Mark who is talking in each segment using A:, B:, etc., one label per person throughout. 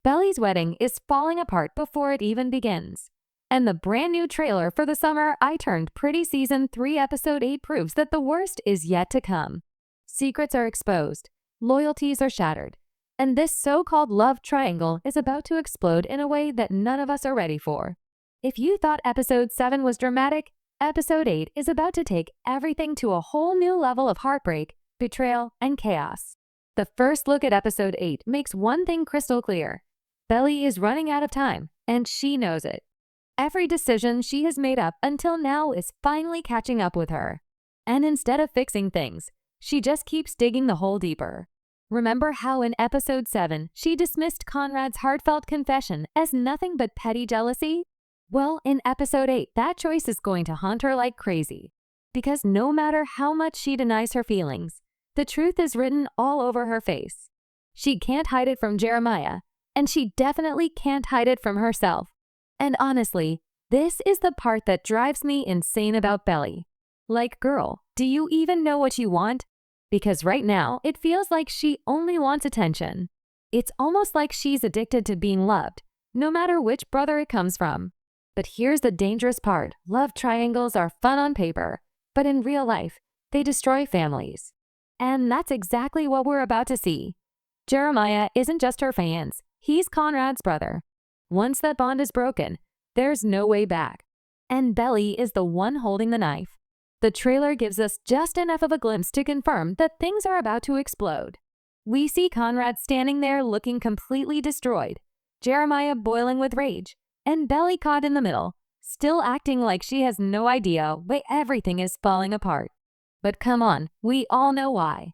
A: Belly's wedding is falling apart before it even begins. And the brand new trailer for the Summer I Turned Pretty Season 3 Episode 8 proves that the worst is yet to come. Secrets are exposed, loyalties are shattered, and this so-called love triangle is about to explode in a way that none of us are ready for. If you thought Episode 7 was dramatic, Episode 8 is about to take everything to a whole new level of heartbreak, betrayal, and chaos. The first look at Episode 8 makes one thing crystal clear. Belly is running out of time, and she knows it. Every decision she has made up until now is finally catching up with her. And instead of fixing things, she just keeps digging the hole deeper. Remember how in Episode 7 she dismissed Conrad's heartfelt confession as nothing but petty jealousy? Well, in Episode 8, that choice is going to haunt her like crazy. Because no matter how much she denies her feelings, the truth is written all over her face. She can't hide it from Jeremiah, and she definitely can't hide it from herself. And honestly, this is the part that drives me insane about Belly. Like, girl, do you even know what you want? Because right now, it feels like she only wants attention. It's almost like she's addicted to being loved, no matter which brother it comes from. But here's the dangerous part. Love triangles are fun on paper, but in real life, they destroy families. And that's exactly what we're about to see. Jeremiah isn't just her fans, he's Conrad's brother. Once that bond is broken, there's no way back. And Belly is the one holding the knife. The trailer gives us just enough of a glimpse to confirm that things are about to explode. We see Conrad standing there looking completely destroyed, Jeremiah boiling with rage, and Belly caught in the middle, still acting like she has no idea why everything is falling apart. But come on, we all know why.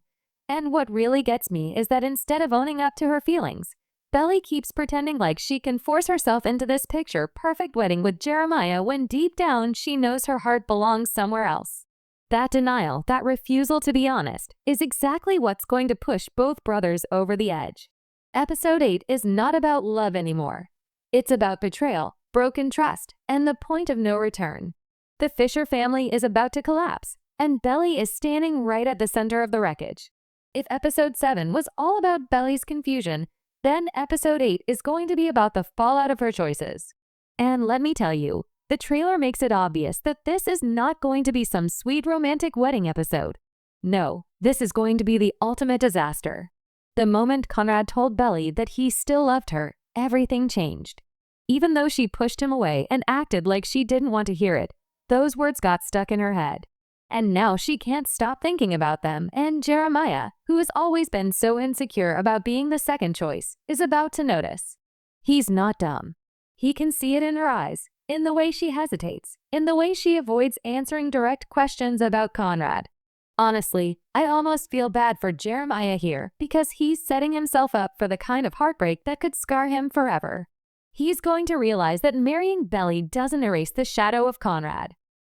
A: And what really gets me is that instead of owning up to her feelings, Belly keeps pretending like she can force herself into this picture-perfect wedding with Jeremiah when deep down she knows her heart belongs somewhere else. That denial, that refusal to be honest, is exactly what's going to push both brothers over the edge. Episode 8 is not about love anymore. It's about betrayal, broken trust, and the point of no return. The Fisher family is about to collapse, and Belly is standing right at the center of the wreckage. If Episode 7 was all about Belly's confusion, then Episode 8 is going to be about the fallout of her choices. And let me tell you, the trailer makes it obvious that this is not going to be some sweet romantic wedding episode. No, this is going to be the ultimate disaster. The moment Conrad told Belly that he still loved her, everything changed. Even though she pushed him away and acted like she didn't want to hear it, those words got stuck in her head. And now she can't stop thinking about them, and Jeremiah, who has always been so insecure about being the second choice, is about to notice. He's not dumb. He can see it in her eyes, in the way she hesitates, in the way she avoids answering direct questions about Conrad. Honestly, I almost feel bad for Jeremiah here because he's setting himself up for the kind of heartbreak that could scar him forever. He's going to realize that marrying Belly doesn't erase the shadow of Conrad.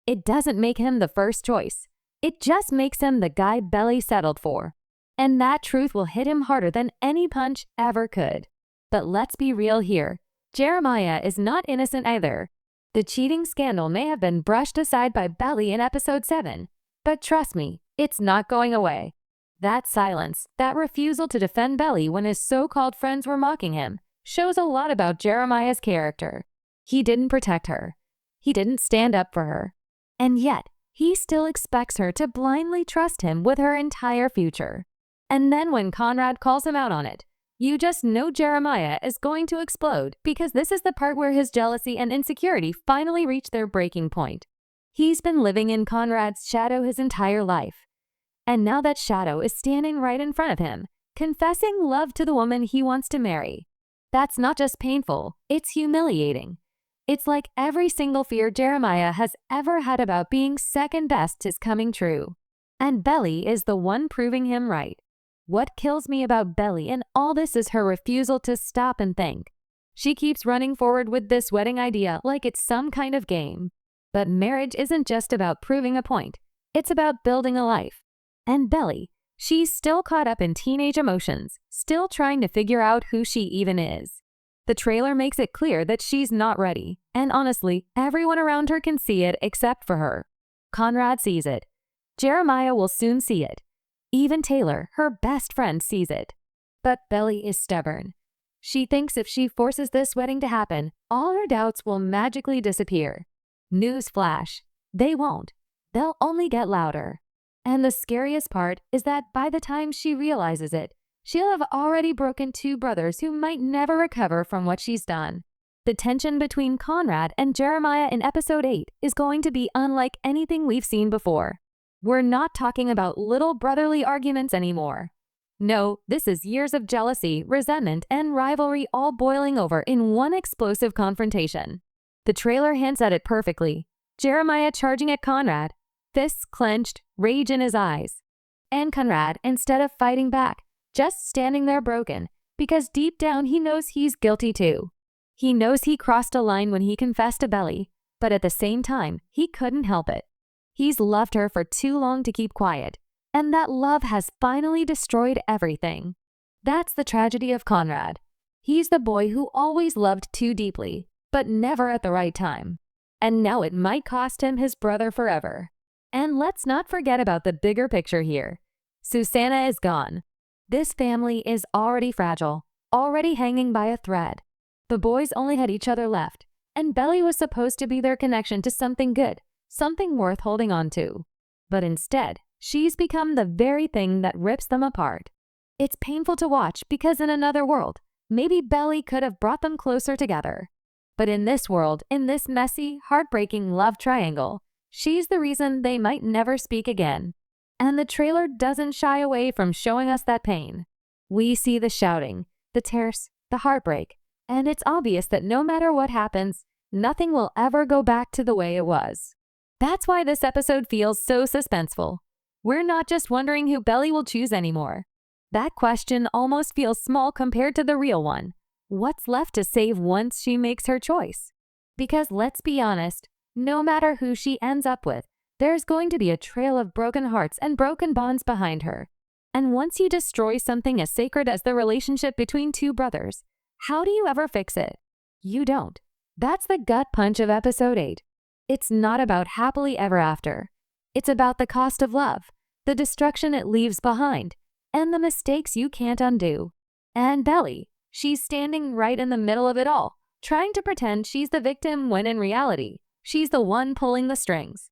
A: It doesn't make him the first choice. It just makes him the guy Belly settled for. And that truth will hit him harder than any punch ever could. But let's be real here. Jeremiah is not innocent either. The cheating scandal may have been brushed aside by Belly in Episode 7, but trust me, it's not going away. That silence, that refusal to defend Belly when his so-called friends were mocking him, shows a lot about Jeremiah's character. He didn't protect her. He didn't stand up for her. And yet, he still expects her to blindly trust him with her entire future. And then when Conrad calls him out on it, you just know Jeremiah is going to explode because this is the part where his jealousy and insecurity finally reach their breaking point. He's been living in Conrad's shadow his entire life. And now that shadow is standing right in front of him, confessing love to the woman he wants to marry. That's not just painful, it's humiliating. It's like every single fear Jeremiah has ever had about being second best is coming true. And Belly is the one proving him right. What kills me about Belly in all this is her refusal to stop and think. She keeps running forward with this wedding idea like it's some kind of game. But marriage isn't just about proving a point. It's about building a life. And Belly, she's still caught up in teenage emotions, still trying to figure out who she even is. The trailer makes it clear that she's not ready, and honestly, everyone around her can see it except for her. Conrad sees it. Jeremiah will soon see it. Even Taylor, her best friend, sees it. But Belly is stubborn. She thinks if she forces this wedding to happen, all her doubts will magically disappear. Newsflash, they won't. They'll only get louder. And the scariest part is that by the time she realizes it, she'll have already broken two brothers who might never recover from what she's done. The tension between Conrad and Jeremiah in episode 8 is going to be unlike anything we've seen before. We're not talking about little brotherly arguments anymore. No, this is years of jealousy, resentment, and rivalry all boiling over in one explosive confrontation. The trailer hints at it perfectly. Jeremiah charging at Conrad, fists clenched, rage in his eyes. And Conrad, instead of fighting back, just standing there broken, because deep down he knows he's guilty too. He knows he crossed a line when he confessed to Belly, but at the same time, he couldn't help it. He's loved her for too long to keep quiet, and that love has finally destroyed everything. That's the tragedy of Conrad. He's the boy who always loved too deeply, but never at the right time. And now it might cost him his brother forever. And let's not forget about the bigger picture here. Susanna is gone. This family is already fragile, already hanging by a thread. The boys only had each other left, and Belly was supposed to be their connection to something good, something worth holding on to. But instead, she's become the very thing that rips them apart. It's painful to watch because in another world, maybe Belly could have brought them closer together. But in this world, in this messy, heartbreaking love triangle, she's the reason they might never speak again. And the trailer doesn't shy away from showing us that pain. We see the shouting, the tears, the heartbreak, and it's obvious that no matter what happens, nothing will ever go back to the way it was. That's why this episode feels so suspenseful. We're not just wondering who Belly will choose anymore. That question almost feels small compared to the real one. What's left to save once she makes her choice? Because let's be honest, no matter who she ends up with, there's going to be a trail of broken hearts and broken bonds behind her. And once you destroy something as sacred as the relationship between two brothers, how do you ever fix it? You don't. That's the gut punch of episode 8. It's not about happily ever after. It's about the cost of love, the destruction it leaves behind, and the mistakes you can't undo. And Belly, she's standing right in the middle of it all, trying to pretend she's the victim when in reality, she's the one pulling the strings.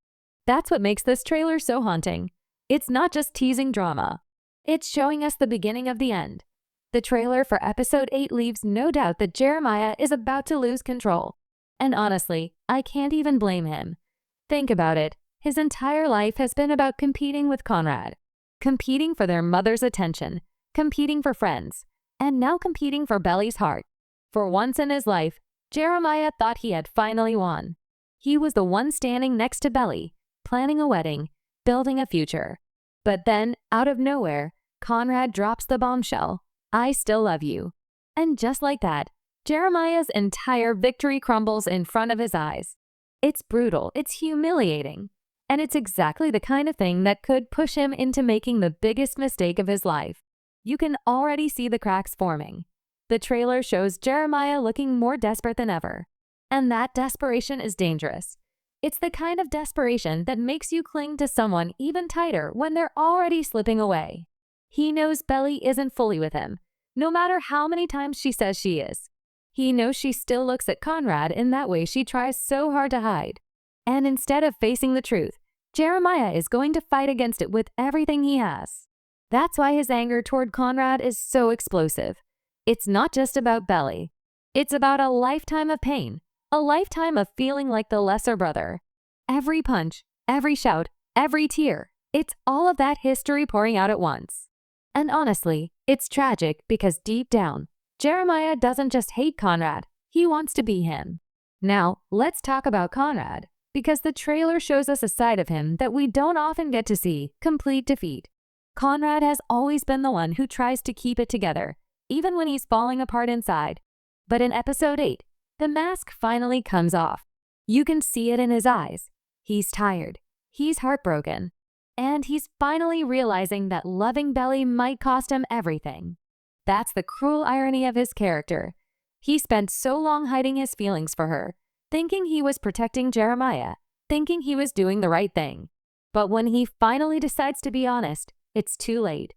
A: That's what makes this trailer so haunting. It's not just teasing drama. It's showing us the beginning of the end. The trailer for episode 8 leaves no doubt that Jeremiah is about to lose control. And honestly, I can't even blame him. Think about it. His entire life has been about competing with Conrad. Competing for their mother's attention. Competing for friends. And now competing for Belly's heart. For once in his life, Jeremiah thought he had finally won. He was the one standing next to Belly, planning a wedding, building a future. But then, out of nowhere, Conrad drops the bombshell. I still love you. And just like that, Jeremiah's entire victory crumbles in front of his eyes. It's brutal, it's humiliating, and it's exactly the kind of thing that could push him into making the biggest mistake of his life. You can already see the cracks forming. The trailer shows Jeremiah looking more desperate than ever. And that desperation is dangerous. It's the kind of desperation that makes you cling to someone even tighter when they're already slipping away. He knows Belly isn't fully with him, no matter how many times she says she is. He knows she still looks at Conrad in that way she tries so hard to hide. And instead of facing the truth, Jeremiah is going to fight against it with everything he has. That's why his anger toward Conrad is so explosive. It's not just about Belly. It's about a lifetime of pain, a lifetime of feeling like the lesser brother. Every punch, every shout, every tear, it's all of that history pouring out at once. And honestly, it's tragic because deep down, Jeremiah doesn't just hate Conrad, he wants to be him. Now, let's talk about Conrad, because the trailer shows us a side of him that we don't often get to see: complete defeat. Conrad has always been the one who tries to keep it together, even when he's falling apart inside. But in episode 8, the mask finally comes off. You can see it in his eyes. He's tired. He's heartbroken. And he's finally realizing that loving Belly might cost him everything. That's the cruel irony of his character. He spent so long hiding his feelings for her, thinking he was protecting Jeremiah, thinking he was doing the right thing. But when he finally decides to be honest, it's too late.